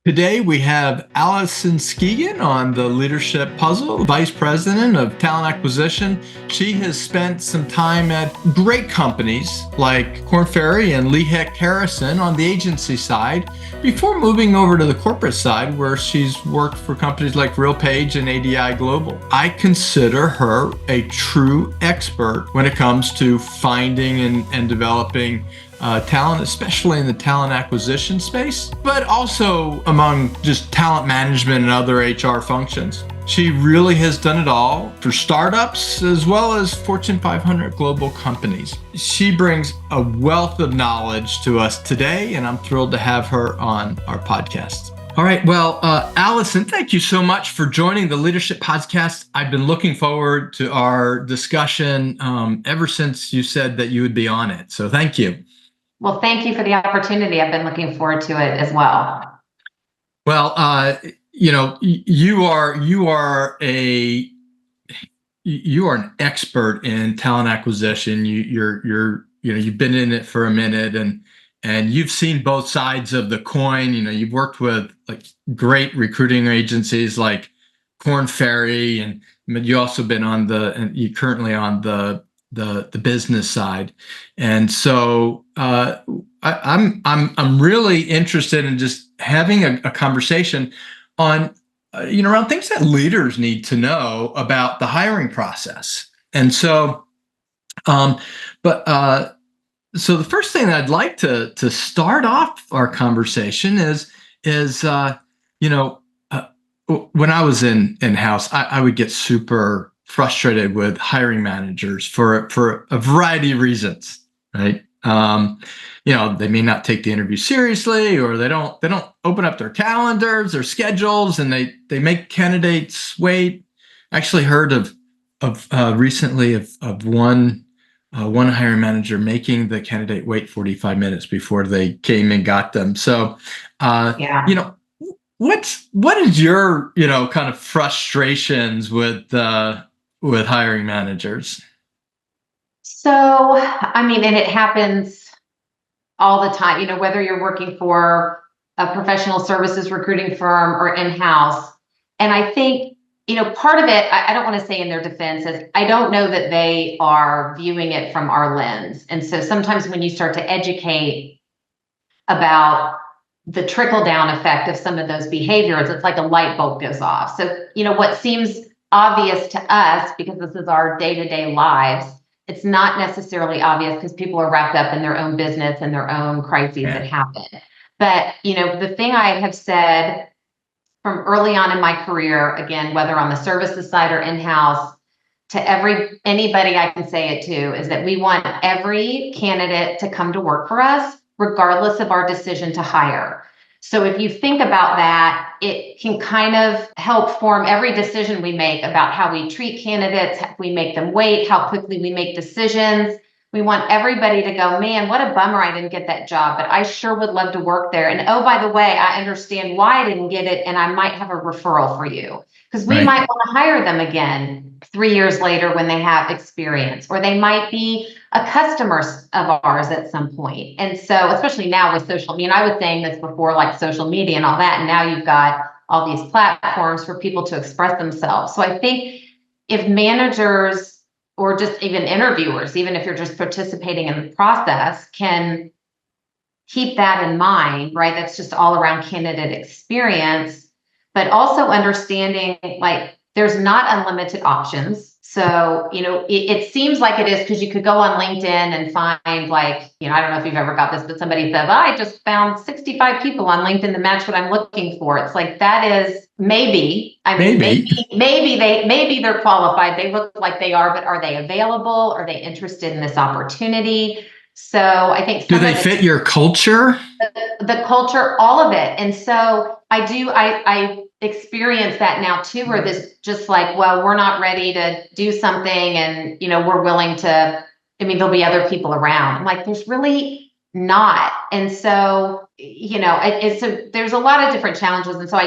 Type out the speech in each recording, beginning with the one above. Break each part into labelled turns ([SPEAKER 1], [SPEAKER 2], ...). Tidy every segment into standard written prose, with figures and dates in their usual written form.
[SPEAKER 1] Today we have Allison Skigen on the Leadership Puzzle, Vice President of Talent Acquisition. She has spent some time at great companies like Korn Ferry and Lee Hecht Harrison on the agency side before moving over to the corporate side where she's worked for companies like RealPage and ADI Global. I consider her a true expert when it comes to finding and developing talent, especially in the talent acquisition space, but also among just talent management and other HR functions. She really has done it all for startups as well as Fortune 500 global companies. She brings a wealth of knowledge to us today, and I'm thrilled to have her on our podcast. All right. Well, Allison, thank you so much for joining the Leadership Podcast. I've been looking forward to our discussion ever since you said that you would be on it. So thank you.
[SPEAKER 2] Well, thank you for the opportunity. I've been looking forward to it as well.
[SPEAKER 1] Well, you are an expert in talent acquisition. You've been in it for a minute, and you've seen both sides of the coin. You've worked with like great recruiting agencies like Korn Ferry, and you also been you're currently on the business side. And so I'm really interested in just having a conversation on around things that leaders need to know about the hiring process. And so so the first thing that I'd like to start off our conversation is when I was in house, I would get super frustrated with hiring managers for a variety of reasons, right? They may not take the interview seriously, or they don't open up their calendars, their schedules, and they make candidates wait. I actually heard of recently of one hiring manager making the candidate wait 45 minutes before they came and got them. So, what is your kind of frustrations with hiring managers?
[SPEAKER 2] So, and it happens all the time, whether you're working for a professional services recruiting firm or in-house. And I think, part of it, I don't want to say in their defense, is I don't know that they are viewing it from our lens. And so sometimes when you start to educate about the trickle-down effect of some of those behaviors, it's like a light bulb goes off. So, what seems obvious to us, because this is our day-to-day lives, it's not necessarily obvious because people are wrapped up in their own business and their own crises that happen. But, the thing I have said from early on in my career, again, whether on the services side or in-house, to anybody I can say it to, is that we want every candidate to come to work for us, regardless of our decision to hire. So if you think about that, it can kind of help form every decision we make about how we treat candidates, how we make them wait, how quickly we make decisions. We want everybody to go, man, what a bummer I didn't get that job, but I sure would love to work there. And oh, by the way, I understand why I didn't get it, and I might have a referral for you. Because we might want to hire them again 3 years later when they have experience, or they might be a customer of ours at some point. And so, especially now with social media, I was saying this before, like social media and all that, and now you've got all these platforms for people to express themselves. So I think if managers or just even interviewers, even if you're just participating in the process, can keep that in mind, right? That's just all around candidate experience, but also understanding like there's not unlimited options. So, it seems like it is because you could go on LinkedIn and find like, I don't know if you've ever got this, but somebody says, I just found 65 people on LinkedIn to match what I'm looking for. It's like, that is maybe they're qualified. They look like they are, but are they available? Are they interested in this opportunity? So I think
[SPEAKER 1] do they fit your culture?
[SPEAKER 2] The culture, all of it. And so I experience that now too, where this just like, well, we're not ready to do something, and we're willing to. There'll be other people around. I'm like, there's really not. And so there's a lot of different challenges. And so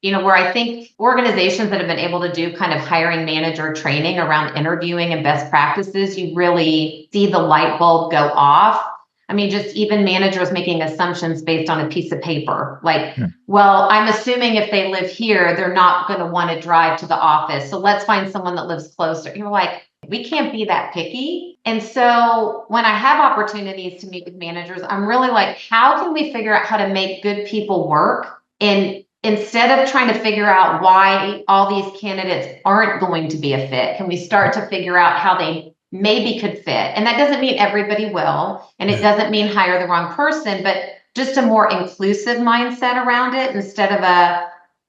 [SPEAKER 2] where I think organizations that have been able to do kind of hiring manager training around interviewing and best practices, you really see the light bulb go off. I mean, just even managers making assumptions based on a piece of paper. Like, well, I'm assuming if they live here, they're not going to want to drive to the office. So let's find someone that lives closer. You're like, we can't be that picky. And so when I have opportunities to meet with managers, I'm really like, how can we figure out how to make good people work? And instead of trying to figure out why all these candidates aren't going to be a fit, can we start to figure out how they maybe could fit? And that doesn't mean everybody will, and it doesn't mean hire the wrong person, but just a more inclusive mindset around it instead of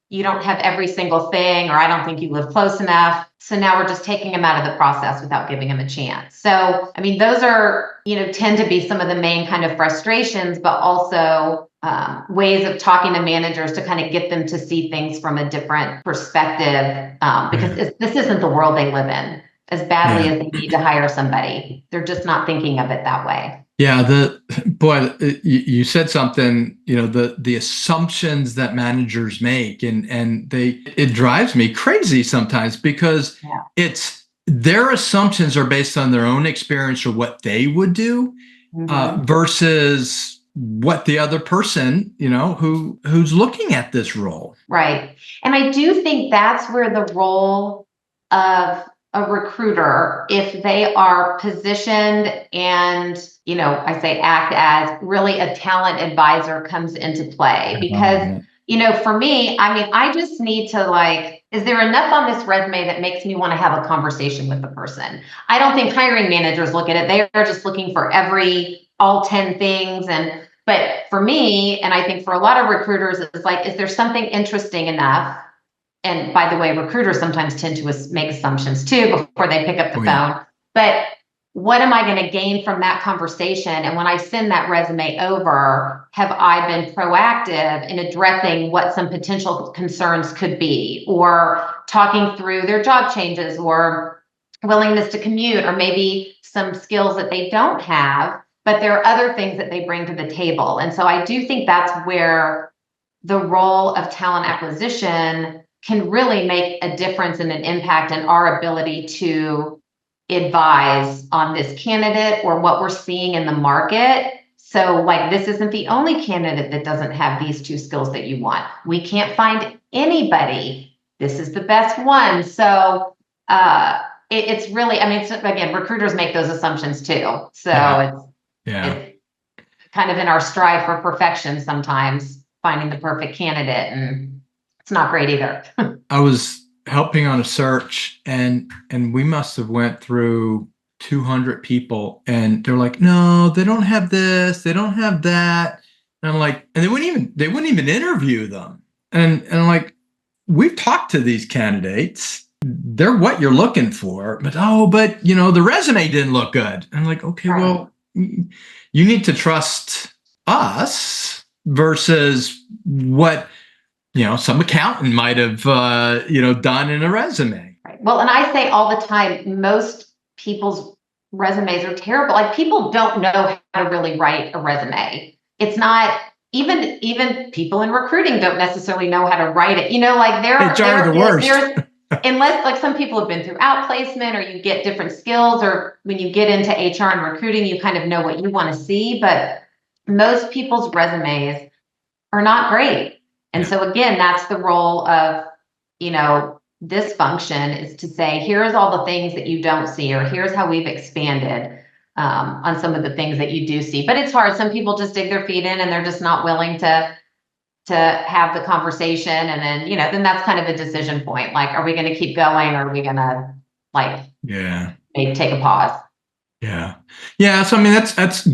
[SPEAKER 2] you don't have every single thing, or I don't think you live close enough. So now we're just taking them out of the process without giving them a chance. So, I mean, those are, tend to be some of the main kind of frustrations, but also ways of talking to managers to kind of get them to see things from a different perspective, because this isn't the world they live in. As badly as they need to hire somebody, they're just not thinking of it that way.
[SPEAKER 1] Yeah, you said something, the assumptions that managers make, and it drives me crazy sometimes because it's their assumptions are based on their own experience or what they would do, versus what the other person, who's looking at this role.
[SPEAKER 2] Right. And I do think that's where the role of a recruiter, if they are positioned and, I say act as really a talent advisor, comes into play. Because, for me, I mean, I just need to is there enough on this resume that makes me want to have a conversation with the person? I don't think hiring managers look at it. They are just looking for all 10 things. But for me, and I think for a lot of recruiters, it's like, is there something interesting enough? And by the way, recruiters sometimes tend to make assumptions too before they pick up the phone. But what am I going to gain from that conversation? And when I send that resume over, have I been proactive in addressing what some potential concerns could be, or talking through their job changes or willingness to commute, or maybe some skills that they don't have, but there are other things that they bring to the table. And so I do think that's where the role of talent acquisition can really make a difference and an impact in our ability to advise on this candidate or what we're seeing in the market. So this isn't the only candidate that doesn't have these two skills that you want. We can't find anybody. This is the best one. So it's really, I mean, again, recruiters make those assumptions too. So it's kind of in our strive for perfection sometimes, finding the perfect candidate, and it's not great either.
[SPEAKER 1] I was helping on a search, and we must have went through 200 people, and they're like, no, they don't have this, they don't have that. And I'm like, and they wouldn't even interview them. And I'm like, we've talked to these candidates. They're what you're looking for, but the resume didn't look good. And I'm like, okay, well, you need to trust us versus what some accountant might have, done in a resume.
[SPEAKER 2] Right. Well, and I say all the time, most people's resumes are terrible. People don't know how to really write a resume. It's not even people in recruiting don't necessarily know how to write it.
[SPEAKER 1] They're the worst.
[SPEAKER 2] Unless some people have been through outplacement, or you get different skills, or when you get into HR and recruiting, you kind of know what you want to see. But most people's resumes are not great. And so again, that's the role of, this function, is to say, here's all the things that you don't see, or here's how we've expanded on some of the things that you do see. But it's hard. Some people just dig their feet in and they're just not willing to have the conversation. And then, then that's kind of a decision point. Like, are we going to keep going, or are we going to maybe take a pause?
[SPEAKER 1] Yeah. Yeah. So, I mean, that's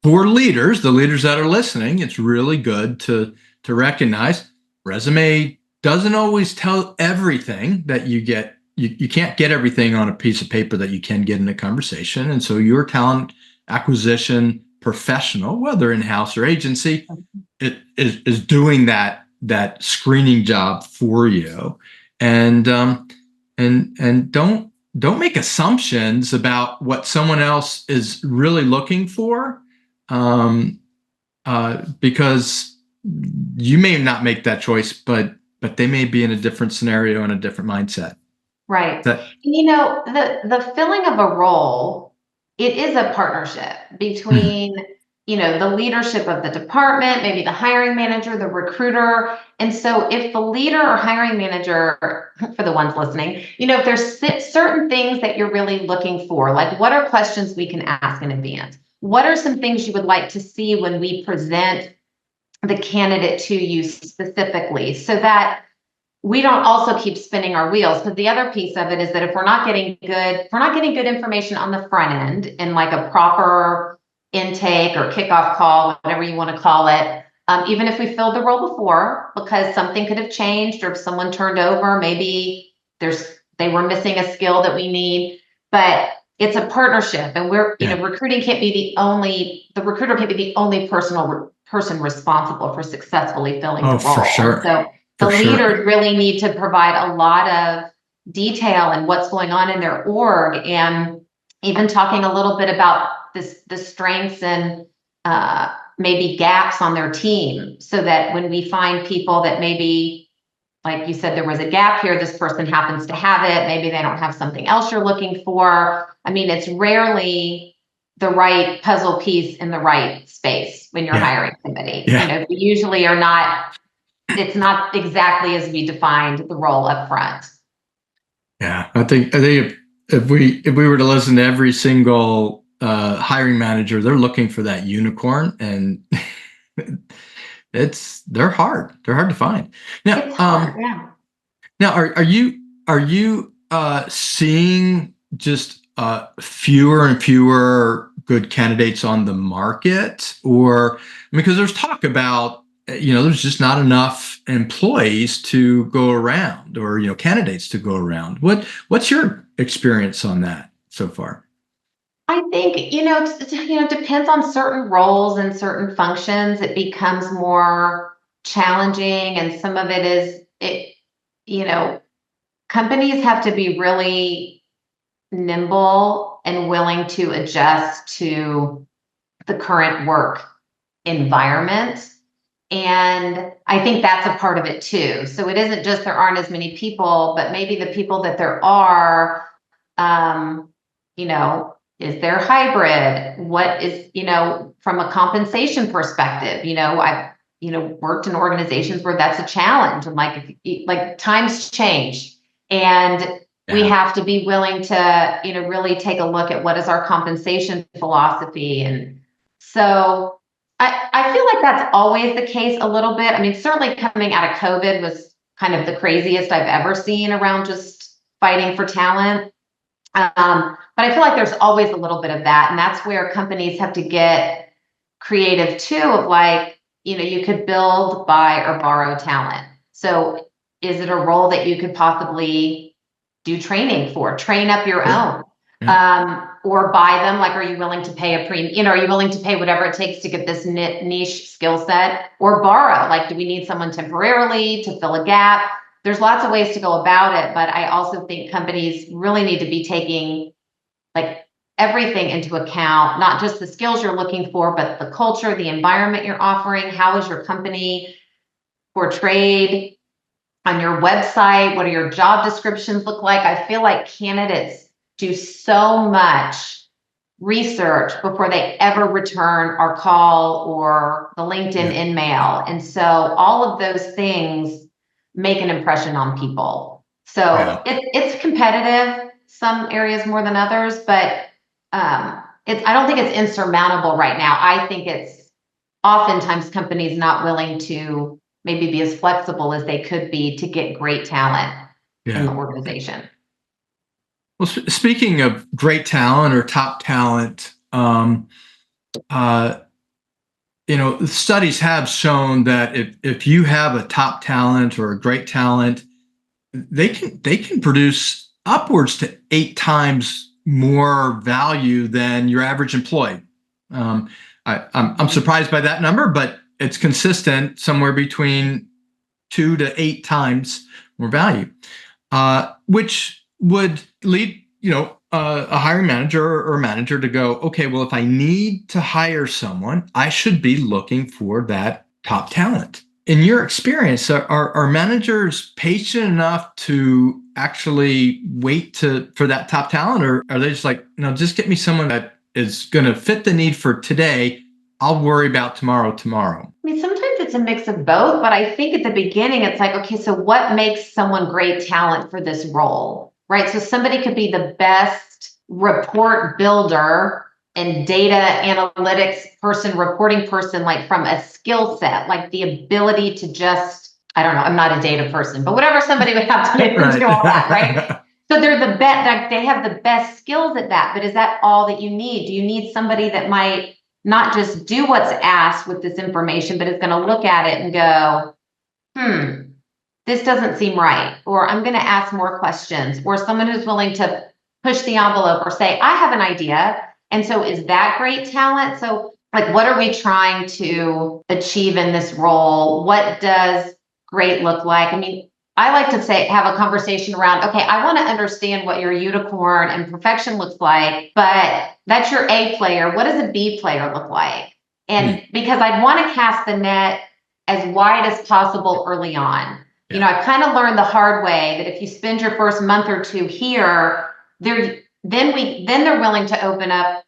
[SPEAKER 1] for leaders, the leaders that are listening, it's really good to recognize resume doesn't always tell everything that you get. You can't get everything on a piece of paper that you can get in a conversation. And so your talent acquisition professional, whether in-house or agency, it is doing that screening job for you. And don't make assumptions about what someone else is really looking for, because you may not make that choice, but they may be in a different scenario and a different mindset.
[SPEAKER 2] Right. The filling of a role, it is a partnership between the leadership of the department, maybe the hiring manager, the recruiter. And so if the leader or hiring manager, for the ones listening, if there's certain things that you're really looking for, like what are questions we can ask in advance? What are some things you would like to see when we present the candidate to you specifically, so that we don't also keep spinning our wheels? Because the other piece of it is that if we're not getting good information on the front end in like a proper intake or kickoff call, whatever you want to call it, even if we filled the role before, because something could have changed, or if someone turned over, maybe they were missing a skill that we need. But it's a partnership, and recruiting can't be the recruiter can't be the only person responsible for successfully filling the role.
[SPEAKER 1] For sure.
[SPEAKER 2] So the leaders really need to provide a lot of detail and what's going on in their org, and even talking a little bit about the strengths and maybe gaps on their team, so that when we find people that maybe, like you said, there was a gap here, this person happens to have it, maybe they don't have something else you're looking for. I mean, it's rarely the right puzzle piece in the right space when you're hiring somebody. We usually are not, it's not exactly as we defined the role up front.
[SPEAKER 1] Yeah, I think if we were to listen to every single hiring manager, they're looking for that unicorn, and they're hard to find. Now,
[SPEAKER 2] it's hard, yeah.
[SPEAKER 1] Now, are you seeing just fewer and fewer good candidates on the market, or because there's talk about there's just not enough employees to go around, or candidates to go around. What's your experience on that so far?
[SPEAKER 2] I think it depends on certain roles and certain functions. It becomes more challenging, and some of it is companies have to be really nimble and willing to adjust to the current work environment. And I think that's a part of it too. So it isn't just there aren't as many people, but maybe the people that there are, is there hybrid? What is, from a compensation perspective, I've, worked in organizations where that's a challenge. And like times change, and we have to be willing to, really take a look at what is our compensation philosophy. And so I feel like that's always the case a little bit. I mean, certainly coming out of COVID was kind of the craziest I've ever seen around just fighting for talent. But I feel like there's always a little bit of that. And that's where companies have to get creative too, of like, you could build, buy, or borrow talent. So is it a role that you could possibly do training for, train up your own? Or buy them? Like, are you willing to pay are you willing to pay whatever it takes to get this niche skill set? Or borrow, like, do we need someone temporarily to fill a gap? There's lots of ways to go about it, but I also think companies really need to be taking like everything into account, not just the skills you're looking for, but the culture, the environment you're offering. How is your company portrayed on your website? What do your job descriptions look like? I feel like candidates do so much research before they ever return our call or the LinkedIn in-mail. And so all of those things make an impression on people. So it's competitive, some areas more than others, but I don't think it's insurmountable right now. I think it's oftentimes companies not willing to maybe be as flexible as they could be to get great talent in the organization.
[SPEAKER 1] Well, speaking of great talent or top talent, studies have shown that if you have a top talent or a great talent, they can produce upwards to 8 times more value than your average employee. I'm surprised by that number, but it's consistent, somewhere between 2 to 8 times more value, which would lead a hiring manager or manager to go, okay, well, if I need to hire someone, I should be looking for that top talent. In your experience, are managers patient enough to actually wait for that top talent, or are they just like, no, just get me someone that is going to fit the need for today, I'll worry about tomorrow.
[SPEAKER 2] I mean, sometimes it's a mix of both, but I think at the beginning, it's like, okay, so what makes someone great talent for this role, right? So somebody could be the best report builder and data analytics person, reporting person, like from a skill set, like the ability to just, I don't know, I'm not a data person, but whatever somebody would have to be able to do all that, right? So they're the best, like they have the best skills at that, but is that all that you need? Do you need somebody that might not just do what's asked with this information, but is going to look at it and go, this doesn't seem right, or I'm going to ask more questions, or someone who's willing to push the envelope or say, I have an idea. And so is that great talent? So like, what are we trying to achieve in this role? What does great look like? I mean, I like to say, have a conversation around, okay, I want to understand what your unicorn and perfection looks like, but that's your A player. What does a B player look like? And because I'd want to cast the net as wide as possible early on. Yeah. You know, I kind of learned the hard way that if you spend your first month or two here, then they're willing to open up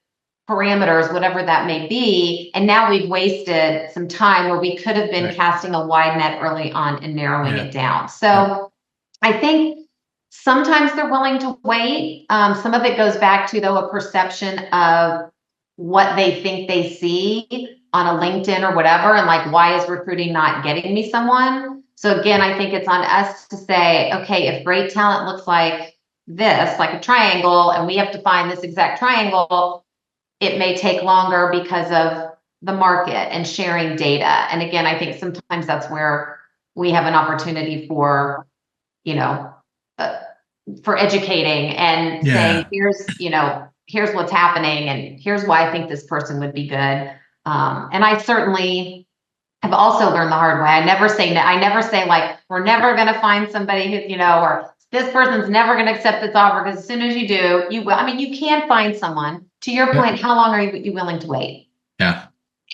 [SPEAKER 2] parameters, whatever that may be. And now we've wasted some time where we could have been casting a wide net early on and narrowing it down. So I think sometimes they're willing to wait. Some of it goes back to, though, a perception of what they think they see on a LinkedIn or whatever. And like, why is recruiting not getting me someone? So again, I think it's on us to say, okay, if great talent looks like this, like a triangle, and we have to find this exact triangle, it may take longer because of the market and sharing data. And again, I think sometimes that's where we have an opportunity for, for educating and saying, here's what's happening, and here's why I think this person would be good. And I certainly have also learned the hard way. I never say like, we're never going to find somebody who, or this person's never going to accept this offer, because as soon as you do, you will. I mean, you can find someone. To your point, how long are you willing to wait?
[SPEAKER 1] Yeah.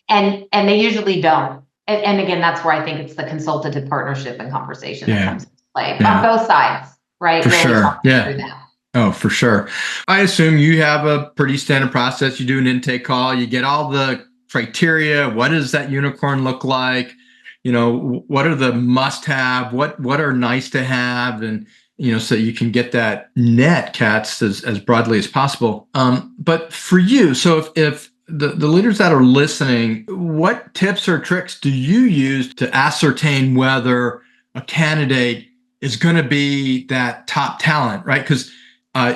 [SPEAKER 2] And they usually don't. And again, that's where I think it's the consultative partnership and conversation that comes into play on both sides, right?
[SPEAKER 1] For
[SPEAKER 2] really
[SPEAKER 1] sure. Yeah. Oh, for sure. I assume you have a pretty standard process. You do an intake call, you get all the criteria. What does that unicorn look like? What are the must-have? What are nice to have? And so you can get that net cast as broadly as possible. But for you, so if the leaders that are listening, what tips or tricks do you use to ascertain whether a candidate is going to be that top talent, right? Because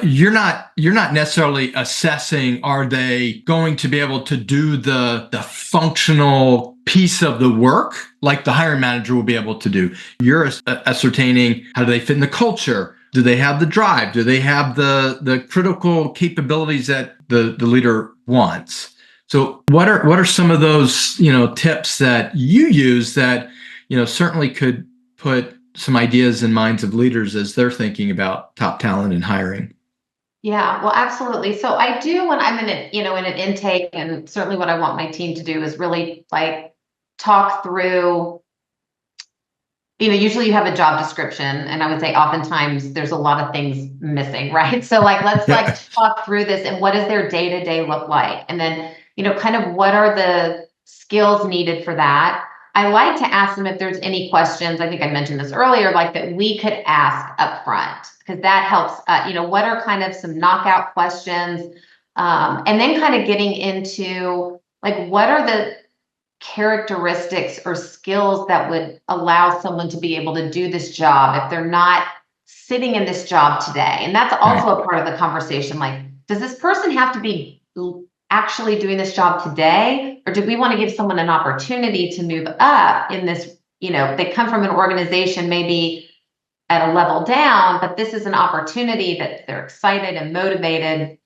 [SPEAKER 1] you're not necessarily assessing, are they going to be able to do the functional piece of the work like the hiring manager will be able to do. You're ascertaining, how do they fit in the culture? Do they have the drive? Do they have the critical capabilities that the leader wants? So what are some of those tips that you use that certainly could put some ideas in minds of leaders as they're thinking about top talent and hiring?
[SPEAKER 2] Yeah, well, absolutely. So I do, when I'm in an intake, and certainly what I want my team to do is really like talk through, usually you have a job description, and I would say oftentimes there's a lot of things missing, right? So like, let's like talk through this, and what does their day-to-day look like? And then, kind of what are the skills needed for that? I like to ask them if there's any questions. I think I mentioned this earlier, like that we could ask up front, because that helps, what are kind of some knockout questions? And then kind of getting into like, what are the characteristics or skills that would allow someone to be able to do this job if they're not sitting in this job today? And that's also a part of the conversation. Like, does this person have to be actually doing this job today, or do we want to give someone an opportunity to move up in this? They come from an organization maybe at a level down, but this is an opportunity that they're excited and motivated.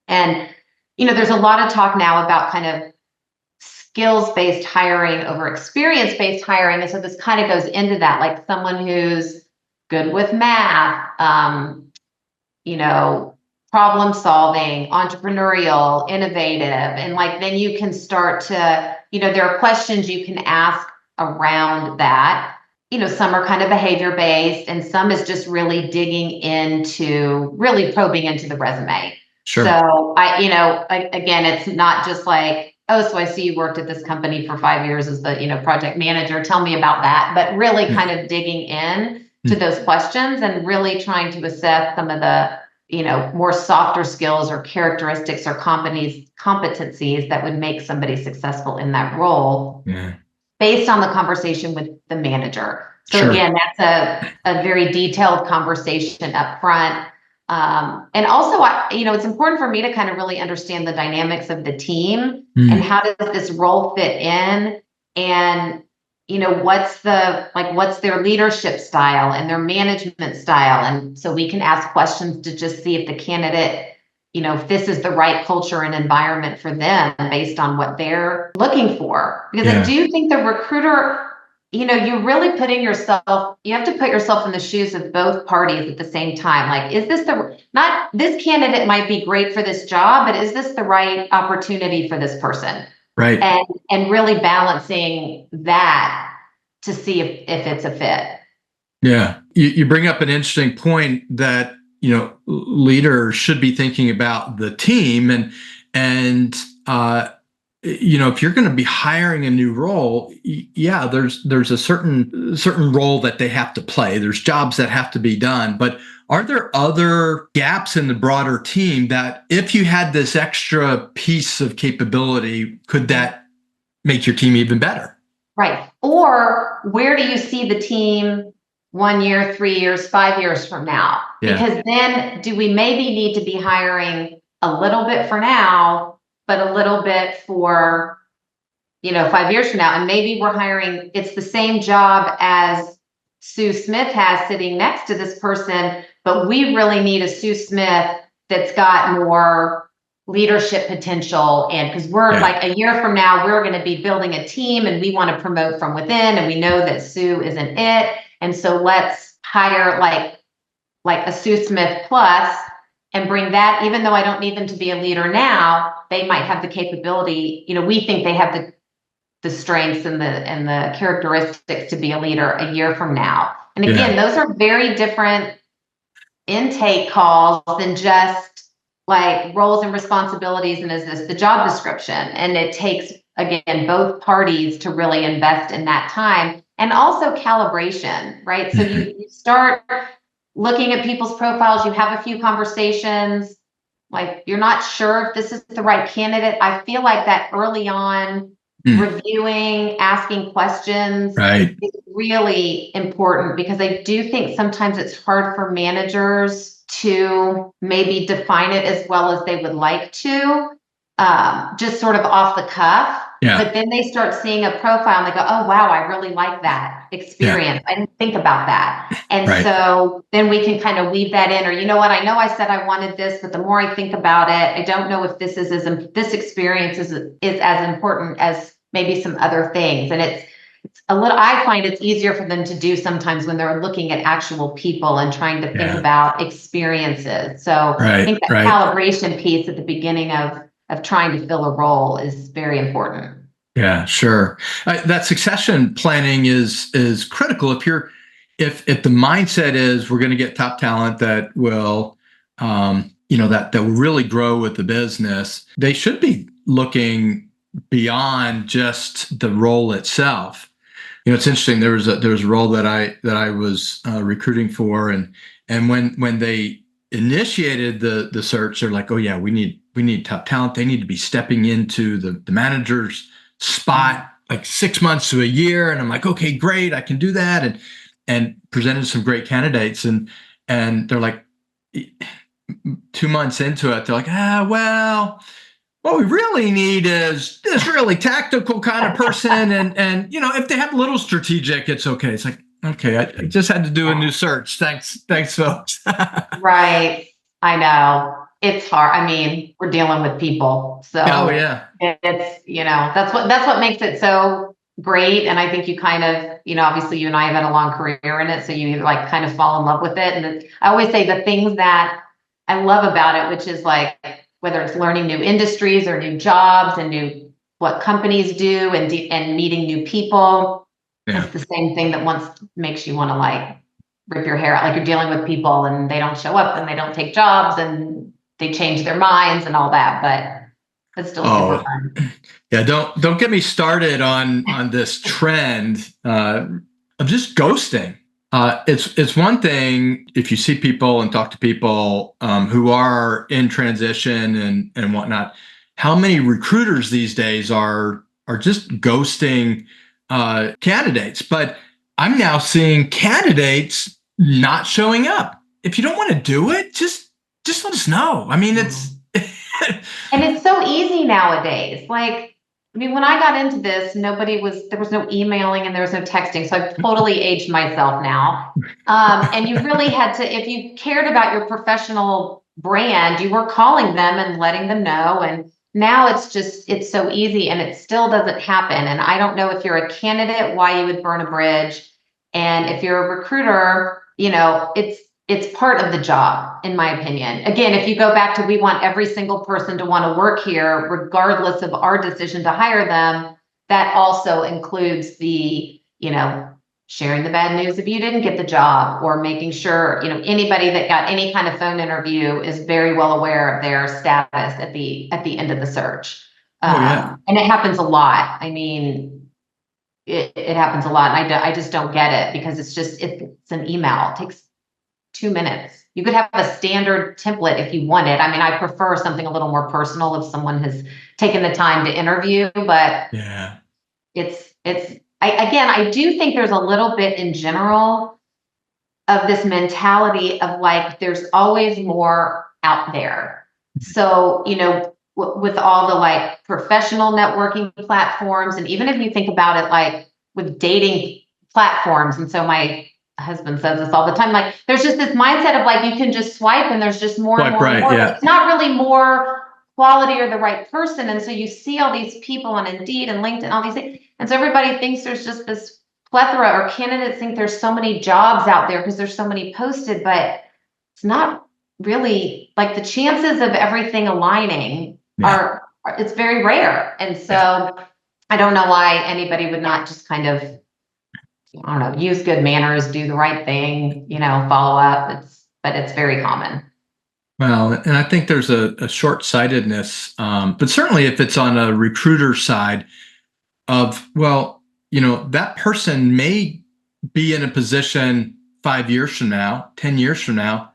[SPEAKER 2] And there's a lot of talk now about kind of skills-based hiring over experience-based hiring. And so this kind of goes into that, like someone who's good with math, problem solving, entrepreneurial, innovative. And like, then you can start to, there are questions you can ask around that. Some are kind of behavior based, and some is just really really probing into the resume.
[SPEAKER 1] Sure.
[SPEAKER 2] So again, it's not just like, oh, so I see you worked at this company for 5 years as the, project manager. Tell me about that. But really kind of digging in to those questions and really trying to assess some of the, more softer skills or characteristics or competencies that would make somebody successful in that role based on the conversation with the manager. So again, that's a very detailed conversation up front. And also, it's important for me to kind of really understand the dynamics of the team and how does this role fit in, and what's their leadership style and their management style. And so we can ask questions to just see if the candidate, if this is the right culture and environment for them based on what they're looking for. Because I do think the recruiter, you're really putting yourself, you have to put yourself in the shoes of both parties at the same time. Like, is this this candidate might be great for this job, but is this the right opportunity for this person?
[SPEAKER 1] Right.
[SPEAKER 2] And really balancing that to see if it's a fit. Yeah.
[SPEAKER 1] You bring up an interesting point that, leaders should be thinking about the team and if you're going to be hiring a new role, there's a certain role that they have to play. There's jobs that have to be done, but are there other gaps in the broader team that if you had this extra piece of capability, could that make your team even better?
[SPEAKER 2] Right. Or where do you see the team 1 year, 3 years, 5 years from now? Because then do we maybe need to be hiring a little bit for now, but a little bit for, 5 years from now? And maybe we're hiring, it's the same job as Sue Smith has sitting next to this person, but we really need a Sue Smith that's got more leadership potential. And because we're like a year from now, we're going to be building a team and we want to promote from within. And we know that Sue isn't it. And so let's hire like a Sue Smith plus and bring that, even though I don't need them to be a leader now, they might have the capability, we think they have the strengths and the characteristics to be a leader a year from now. And again, those are very different intake calls than just like roles and responsibilities. And is this the job description? And it takes, again, both parties to really invest in that time and also calibration, right? So you start looking at people's profiles, you have a few conversations, like you're not sure if this is the right candidate. I feel like that early on reviewing, asking questions is really important, because I do think sometimes it's hard for managers to maybe define it as well as they would like to, just sort of off the cuff. But then they start seeing a profile and they go, oh, wow, I really like that experience. I didn't think about that. And so then we can kind of weave that in, or, you know what, I know I said I wanted this, but the more I think about it, I don't know if this experience is as important as maybe some other things. And it's a little, I find it's easier for them to do sometimes when they're looking at actual people and trying to think about experiences. So I think that calibration piece at the beginning of trying to fill a role is very important.
[SPEAKER 1] Yeah, sure. That succession planning is critical. If the mindset is we're going to get top talent that will, that will really grow with the business, they should be looking beyond just the role itself. It's interesting. There was a role that I was recruiting for, and when they initiated the search, they're like, oh yeah, we need top talent. They need to be stepping into the manager's spot like 6 months to a year. And I'm like, okay, great, I can do that. And presented some great candidates, and they're like 2 months into it, they're like, well, what we really need is this really tactical kind of person. And if they have a little strategic, it's okay. It's like, okay, I just had to do a new search. Thanks, folks.
[SPEAKER 2] Right. I know. It's hard. I mean, we're dealing with people. So it's, that's what makes it so great. And I think you kind of, obviously you and I have had a long career in it. So you like kind of fall in love with it. And I always say the things that I love about it, which is like, whether it's learning new industries or new jobs and what companies do and meeting new people, it's the same thing that makes you want to like rip your hair out. Like you're dealing with people and they don't show up and they don't take jobs and they change their minds and all that. But It's still super
[SPEAKER 1] Oh,
[SPEAKER 2] fun.
[SPEAKER 1] yeah. Don't get me started on this trend of just ghosting. It's one thing if you see people and talk to people who are in transition and whatnot. How many recruiters these days are just ghosting candidates? But I'm now seeing candidates not showing up. If you don't want to do it, just let us know. I mean, it's
[SPEAKER 2] And it's so easy nowadays. Like, I mean, when I got into this, there was no emailing and there was no texting. So I've totally aged myself now. And you really had to, if you cared about your professional brand, you were calling them and letting them know. And now it's so easy and it still doesn't happen. And I don't know if you're a candidate, why you would burn a bridge. And if you're a recruiter, it's part of the job, in my opinion. Again, if you go back to we want every single person to want to work here, regardless of our decision to hire them, that also includes the, sharing the bad news if you didn't get the job, or making sure, anybody that got any kind of phone interview is very well aware of their status at the end of the search.
[SPEAKER 1] oh yeah.
[SPEAKER 2] And it happens a lot. I mean, it happens a lot. And I just don't get it because it's an email. It takes 2 minutes. You could have a standard template if you wanted. I mean, I prefer something a little more personal if someone has taken the time to interview, but
[SPEAKER 1] Yeah.
[SPEAKER 2] I do think there's a little bit in general of this mentality of like, there's always more out there. So, with all the like professional networking platforms, and even if you think about it, like with dating platforms. And so my husband says this all the time, like there's just this mindset of like, you can just swipe and there's just more and more and more.
[SPEAKER 1] Yeah.
[SPEAKER 2] It's not really more quality or the right person. And so you see all these people on Indeed and LinkedIn, all these things. And so everybody thinks there's just this plethora, or candidates think there's so many jobs out there because there's so many posted, but it's not really, like, the chances of everything aligning are it's very rare. And so I don't know why anybody would not just kind of, I don't know, use good manners, do the right thing, follow up. But it's very common.
[SPEAKER 1] Well, and I think there's a short-sightedness, but certainly if it's on a recruiter side of, well, that person may be in a position 5 years from now, 10 years from now,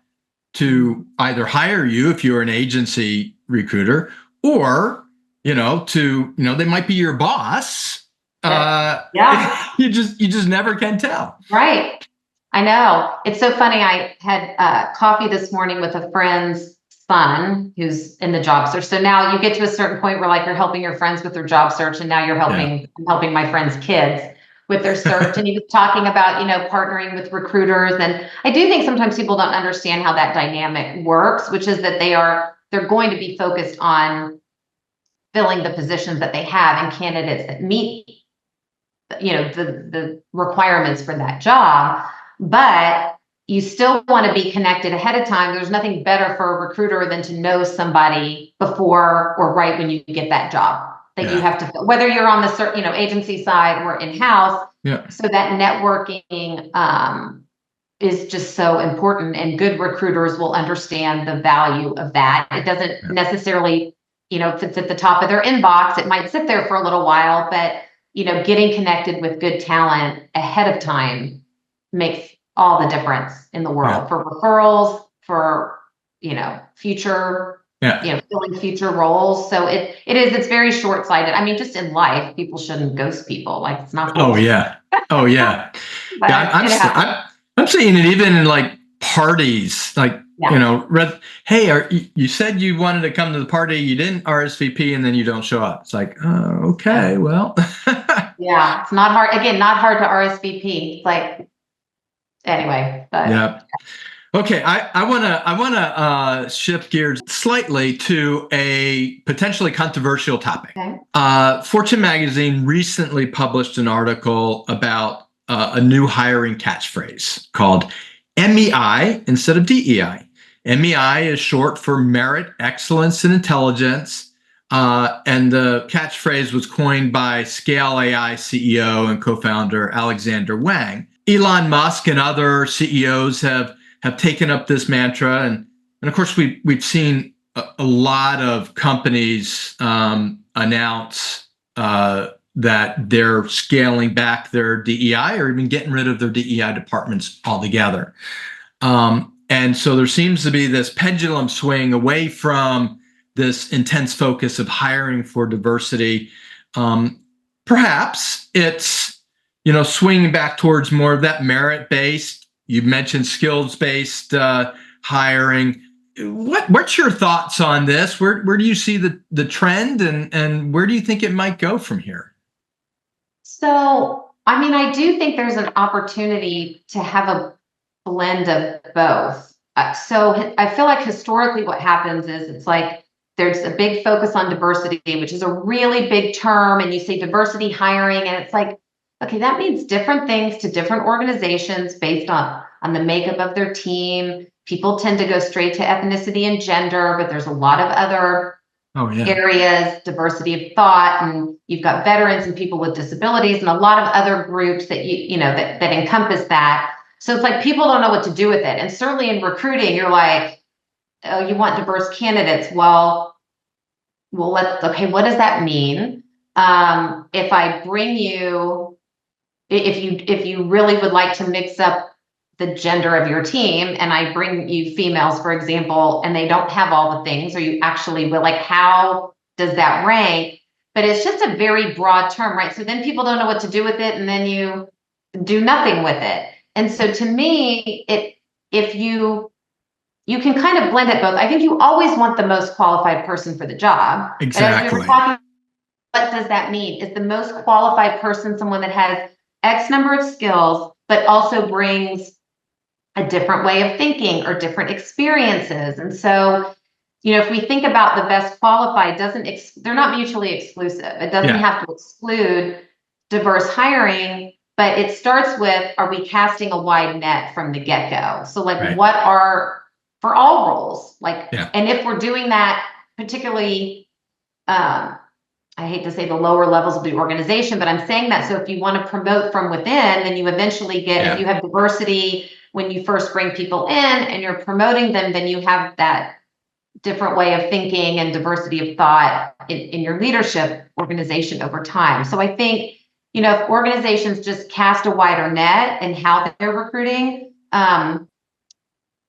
[SPEAKER 1] to either hire you if you're an agency recruiter, or, they might be your boss.
[SPEAKER 2] Yeah.
[SPEAKER 1] You just never can tell.
[SPEAKER 2] Right. I know. It's so funny. I had coffee this morning with a friend's son who's in the job search. So now you get to a certain point where like you're helping your friends with their job search, and now you're helping my friends' kids with their search. And he was talking about, partnering with recruiters. And I do think sometimes people don't understand how that dynamic works, which is that they're going to be focused on filling the positions that they have and candidates that meet, the requirements for that job. But you still want to be connected ahead of time. There's nothing better for a recruiter than to know somebody before or right when you get that job that you have to fill, whether you're on the agency side or in-house.
[SPEAKER 1] Yeah.
[SPEAKER 2] So that networking is just so important, and good recruiters will understand the value of that. It doesn't necessarily, if it's at the top of their inbox, it might sit there for a little while, but getting connected with good talent ahead of time makes all the difference in the world for referrals, for, future, filling future roles. So it's very short-sighted. I mean, just in life, people shouldn't ghost people. Like, it's not.
[SPEAKER 1] Oh yeah. Oh yeah. I'm seeing it even in like parties, like, hey, you said you wanted to come to the party, you didn't RSVP, and then you don't show up. It's like, oh, okay, well.
[SPEAKER 2] Yeah, it's not hard. Again, not hard to RSVP. It's like, anyway. But.
[SPEAKER 1] Yeah. Okay, I wanna shift gears slightly to a potentially controversial topic. Okay. Fortune magazine recently published an article about a new hiring catchphrase called MEI instead of DEI. MEI is short for merit, excellence, and intelligence. And the catchphrase was coined by Scale AI CEO and co-founder Alexander Wang. Elon Musk and other CEOs have taken up this mantra, and of course we've seen a lot of companies announce that they're scaling back their DEI or even getting rid of their DEI departments altogether. And so there seems to be this pendulum swing away from this intense focus of hiring for diversity. Perhaps it's, swinging back towards more of that merit-based. You mentioned skills-based hiring. What's your thoughts on this? Where do you see the trend, and where do you think it might go from here?
[SPEAKER 2] So, I mean, I do think there's an opportunity to have a blend of both. So I feel like historically what happens is it's like there's a big focus on diversity, which is a really big term. And you say diversity hiring, and it's like, okay, that means different things to different organizations based on the makeup of their team. People tend to go straight to ethnicity and gender, but there's a lot of other areas, diversity of thought, and you've got veterans and people with disabilities and a lot of other groups that that encompass that. So it's like people don't know what to do with it. And certainly in recruiting, you're like, oh, you want diverse candidates. Well, what does that mean? If I bring you, if you really would like to mix up the gender of your team and I bring you females, for example, and they don't have all the things, or you actually will, like, how does that rank? But it's just a very broad term, right? So then people don't know what to do with it, and then you do nothing with it. And so to me, if you can kind of blend it both. I think you always want the most qualified person for the job.
[SPEAKER 1] Exactly.
[SPEAKER 2] But as we were talking, what does that mean? Is the most qualified person someone that has X number of skills, but also brings a different way of thinking or different experiences? And so, if we think about the best qualified, they're not mutually exclusive. It doesn't have to exclude diverse hiring, but it starts with, are we casting a wide net from the get-go? So what are, for all roles, and if we're doing that, particularly, I hate to say the lower levels of the organization, but I'm saying that, so if you want to promote from within, then you eventually get, if you have diversity when you first bring people in and you're promoting them, then you have that different way of thinking and diversity of thought in your leadership organization over time. So I think, if organizations just cast a wider net in how they're recruiting,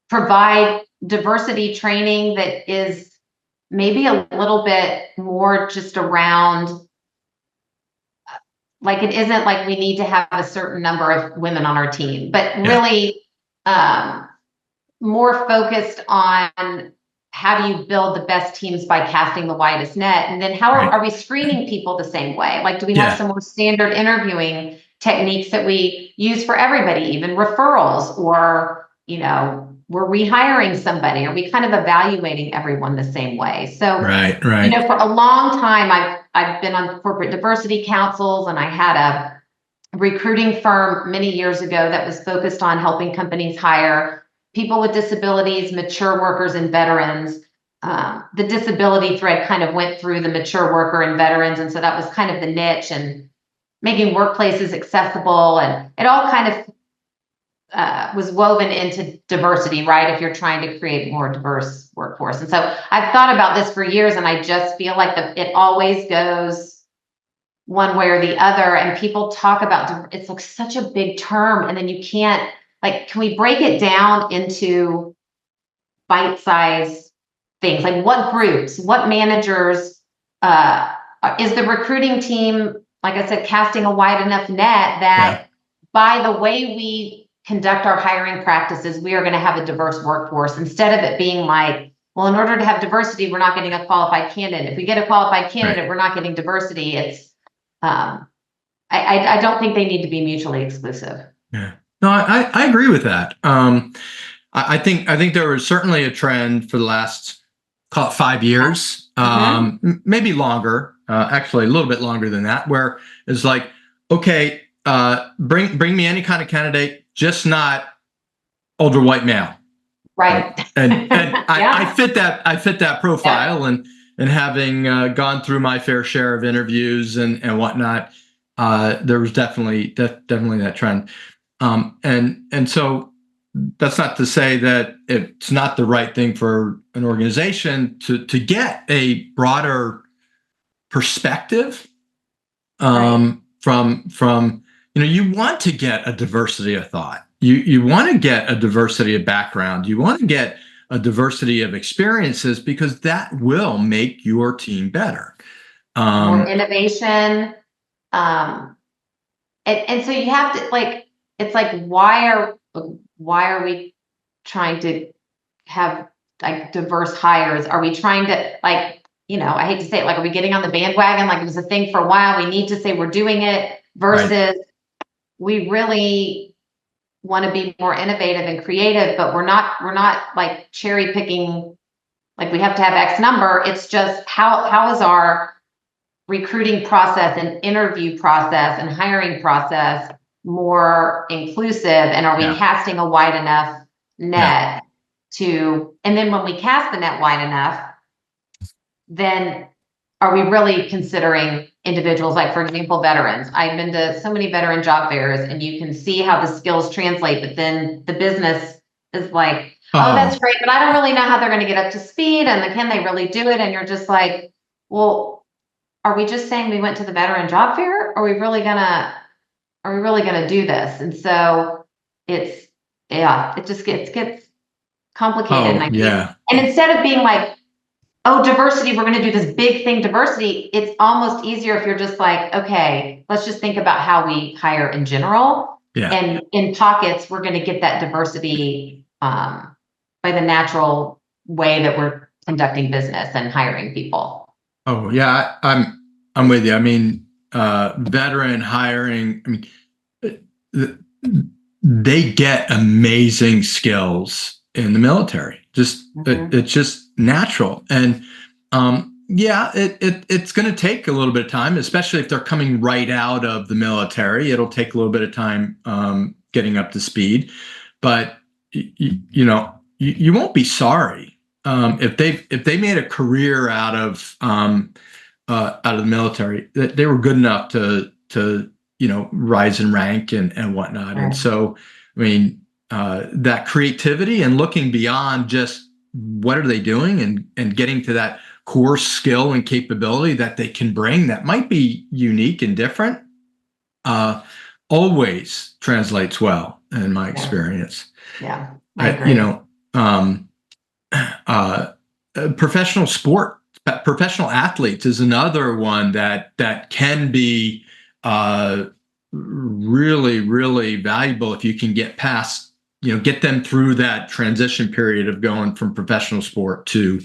[SPEAKER 2] provide diversity training that is maybe a little bit more just around, it isn't like we need to have a certain number of women on our team, but really more focused on how do you build the best teams by casting the widest net? And then how are we screening people the same way? Do we have some more standard interviewing techniques that we use for everybody, even referrals, or, we're rehiring somebody? Are we kind of evaluating everyone the same way? So, for a long time, I've been on corporate diversity councils, and I had a recruiting firm many years ago that was focused on helping companies hire people with disabilities, mature workers, and veterans. The disability thread kind of went through the mature worker and veterans. And so that was kind of the niche, and making workplaces accessible. And it all kind of was woven into diversity, right? If you're trying to create more diverse workforce. And so I've thought about this for years, and I just feel like it always goes one way or the other. And people talk about, it's like such a big term, and then you can't, can we break it down into bite-sized things? What groups, what managers, is the recruiting team, like I said, casting a wide enough net that by the way we conduct our hiring practices, we are going to have a diverse workforce, instead of it being well, in order to have diversity, we're not getting a qualified candidate. If we get a qualified candidate, we're not getting diversity. It's, I don't think they need to be mutually exclusive.
[SPEAKER 1] Yeah. No, I agree with that. I think there was certainly a trend for the last, call it 5 years, maybe longer, actually a little bit longer than that, where it's like, okay, bring me any kind of candidate, just not older white male.
[SPEAKER 2] Right.
[SPEAKER 1] And I fit that profile, and having gone through my fair share of interviews and whatnot, there was definitely that trend. And so that's not to say that it's not the right thing for an organization to get a broader perspective from you want to get a diversity of thought. You want to get a diversity of background. You want to get a diversity of experiences because that will make your team better.
[SPEAKER 2] More innovation. And so you have to it's like, why are we trying to have like diverse hires? Are we trying to I hate to say it, like, are we getting on the bandwagon? Like, it was a thing for a while. We need to say we're doing it versus we really want to be more innovative and creative, but we're not like cherry picking, like we have to have X number. It's just how is our recruiting process and interview process and hiring process more inclusive, and are we casting a wide enough net and then when we cast the net wide enough, then are we really considering individuals, like, for example, veterans? I've been to so many veteran job fairs, and you can see how the skills translate, but then the business is like, oh, that's great, but I don't really know how they're going to get up to speed, and can they really do it? And you're just like, well, are we just saying we went to the veteran job fair? Are we really gonna do this? And so it just gets complicated. And instead of being like, oh, diversity, we're going to do this big thing, diversity, it's almost easier if you're just like, okay, let's just think about how we hire in general. And in pockets, we're going to get that diversity by the natural way that we're conducting business and hiring people.
[SPEAKER 1] Oh yeah, I'm with you. I mean, veteran hiring, I mean, they get amazing skills in the military. It's just natural. And it's going to take a little bit of time, especially if they're coming right out of the military. It'll take a little bit of time getting up to speed, but you won't be sorry if they made a career out of the military. That they were good enough to rise in rank and whatnot. Right. And so, I mean, that creativity and looking beyond just what are they doing and getting to that core skill and capability that they can bring that might be unique and different always translates well in my experience.
[SPEAKER 2] Yeah, I agree.
[SPEAKER 1] Professional athletes is another one that can be really, really valuable if you can get past, get them through that transition period of going from professional sport to,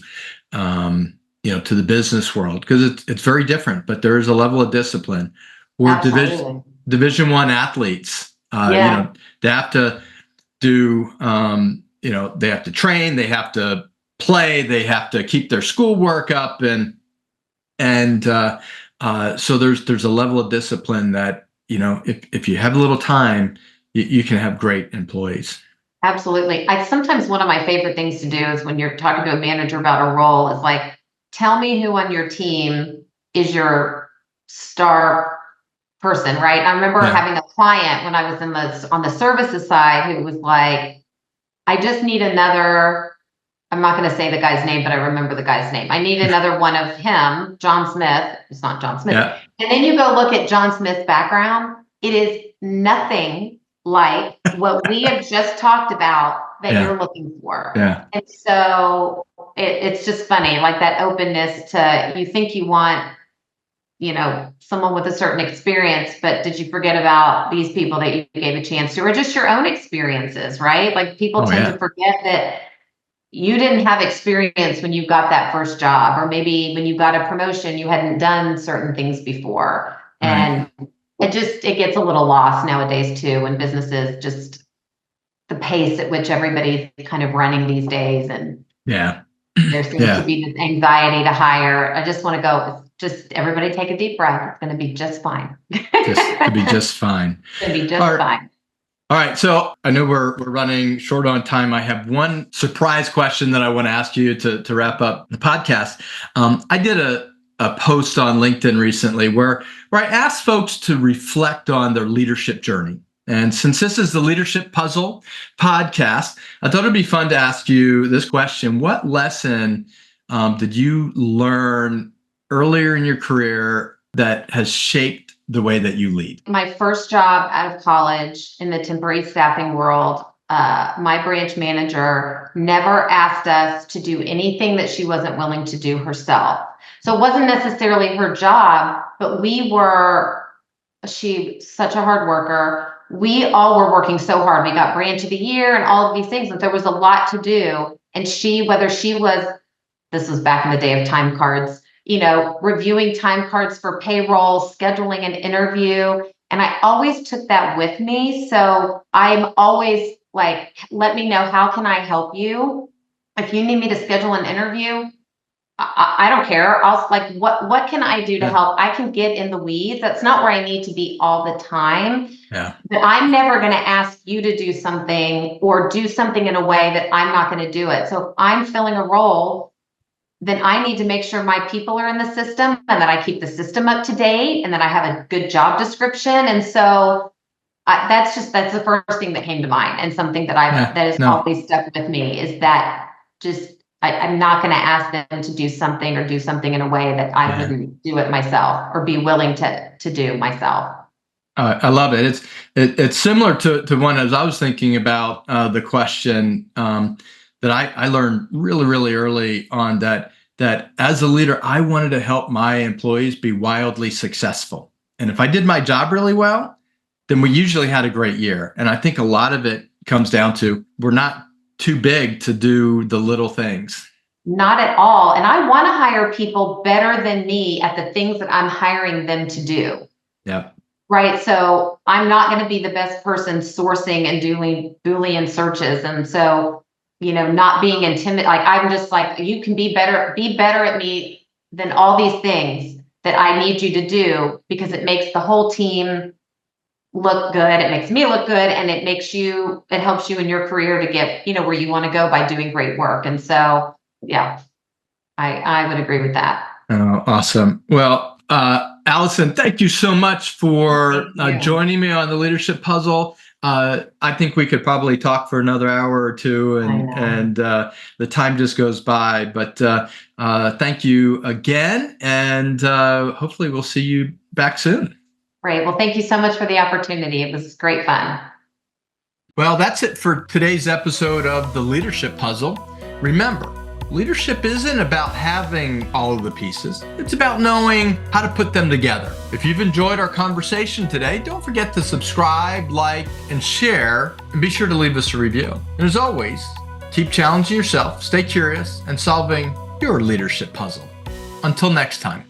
[SPEAKER 1] to the business world, because it's very different, but there is a level of discipline. Or Division I athletes, they have to do, they have to train, they have to play, they have to keep their schoolwork up, and so there's a level of discipline that if you have a little time, you can have great employees.
[SPEAKER 2] Absolutely. Sometimes one of my favorite things to do is when you're talking to a manager about a role is like, tell me who on your team is your star person, right? I remember having a client when I was on the services side who was like, I just need another. I'm not going to say the guy's name, but I remember the guy's name. I need another one of him, John Smith. It's not John Smith. Yeah. And then you go look at John Smith's background. It is nothing like what we have just talked about that you're looking for. Yeah. And so it's just funny, like that openness to, you think you want, someone with a certain experience, but did you forget about these people that you gave a chance to, or just your own experiences, right? Like people tend to forget that you didn't have experience when you got that first job, or maybe when you got a promotion, you hadn't done certain things before. And it gets a little lost nowadays too, when businesses just the pace at which everybody's kind of running these days. And there seems to be this anxiety to hire. I just want to go, just everybody take a deep breath. It's going to be just fine.
[SPEAKER 1] It'll be just fine.
[SPEAKER 2] It'll be just fine.
[SPEAKER 1] All right, so I know we're running short on time. I have one surprise question that I want to ask you to wrap up the podcast. I did a post on LinkedIn recently where I asked folks to reflect on their leadership journey. And since this is the Leadership Puzzle podcast, I thought it'd be fun to ask you this question. What lesson did you learn earlier in your career that has shaped the way that you lead?
[SPEAKER 2] My first job out of college in the temporary staffing world, my branch manager never asked us to do anything that she wasn't willing to do herself. So it wasn't necessarily her job, but she's such a hard worker. We all were working so hard. We got branch of the year and all of these things, but there was a lot to do. And this was back in the day of time cards, reviewing time cards for payroll, scheduling an interview. And I always took that with me. So I'm always like, let me know, how can I help you? If you need me to schedule an interview, I don't care. I'll like, what can I do to help? I can get in the weeds. That's not where I need to be all the time.
[SPEAKER 1] Yeah.
[SPEAKER 2] But I'm never going to ask you to do something or do something in a way that I'm not going to do it. So if I'm filling a role, then I need to make sure my people are in the system and that I keep the system up to date and that I have a good job description. And so that's the first thing that came to mind, and something that has always stuck with me is that I'm not going to ask them to do something in a way that I wouldn't do it myself or be willing to do myself.
[SPEAKER 1] I love it. It's similar to one as I was thinking about the question that I learned really, really early on, that as a leader, I wanted to help my employees be wildly successful. And if I did my job really well, then we usually had a great year. And I think a lot of it comes down to we're not too big to do the little things.
[SPEAKER 2] Not at all. And I want to hire people better than me at the things that I'm hiring them to do.
[SPEAKER 1] Yep.
[SPEAKER 2] Right. So I'm not going to be the best person sourcing and doing Boolean searches. And so, not being intimidated, like I'm just like, you can be better at me than all these things that I need you to do, because it makes the whole team look good. It makes me look good, and it helps you in your career to get, where you want to go by doing great work. And so, yeah, I would agree with that.
[SPEAKER 1] Oh, awesome. Well, Allison, thank you so much for joining me on the Leadership Puzzle. I think we could probably talk for another hour or two, and the time just goes by. But thank you again, and hopefully we'll see you back soon.
[SPEAKER 2] Great. Well, thank you so much for the opportunity. It was great fun.
[SPEAKER 1] Well, that's it for today's episode of the Leadership Puzzle. Remember, leadership isn't about having all of the pieces. It's about knowing how to put them together. If you've enjoyed our conversation today, don't forget to subscribe, like, and share, and be sure to leave us a review. And as always, keep challenging yourself, stay curious, and solving your leadership puzzle. Until next time.